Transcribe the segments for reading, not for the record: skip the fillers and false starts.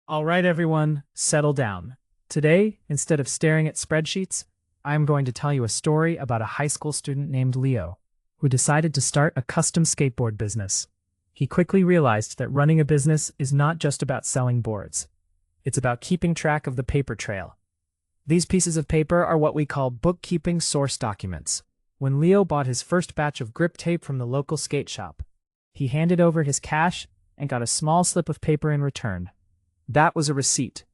All right, everyone, settle down. Today, instead of staring at spreadsheets, I'm going to tell you a story about a high school student named Leo, who decided to start a custom skateboard business. He quickly realized that running a business is not just about selling boards. It's about keeping track of the paper trail. These pieces of paper are what we call bookkeeping source documents. When Leo bought his first batch of grip tape from the local skate shop, he handed over his cash and got a small slip of paper in return. That was a receipt,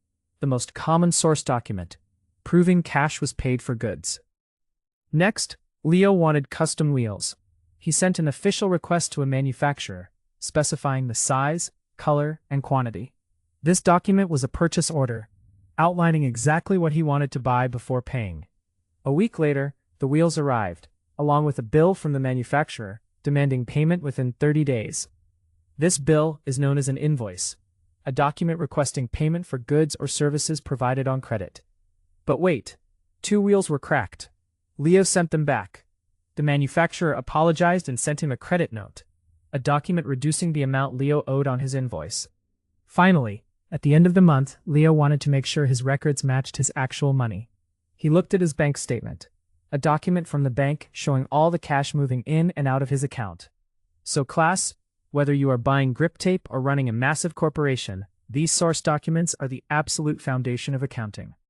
the most common source document, proving cash was paid for goods. Next, Leo wanted custom wheels. He sent an official request to a manufacturer, specifying the size, color, and quantity. This document was a purchase order, outlining exactly what he wanted to buy before paying. A week later, the wheels arrived, along with a bill from the manufacturer, demanding payment within 30 days. This bill is known as an invoice, a document requesting payment for goods or services provided on credit. But wait, 2 wheels were cracked. Leo sent them back. The manufacturer apologized and sent him a credit note, a document reducing the amount Leo owed on his invoice. Finally, at the end of the month, Leo wanted to make sure his records matched his actual money. He looked at his bank statement, a document from the bank showing all the cash moving in and out of his account. So class, whether you are buying grip tape or running a massive corporation, these source documents are the absolute foundation of accounting.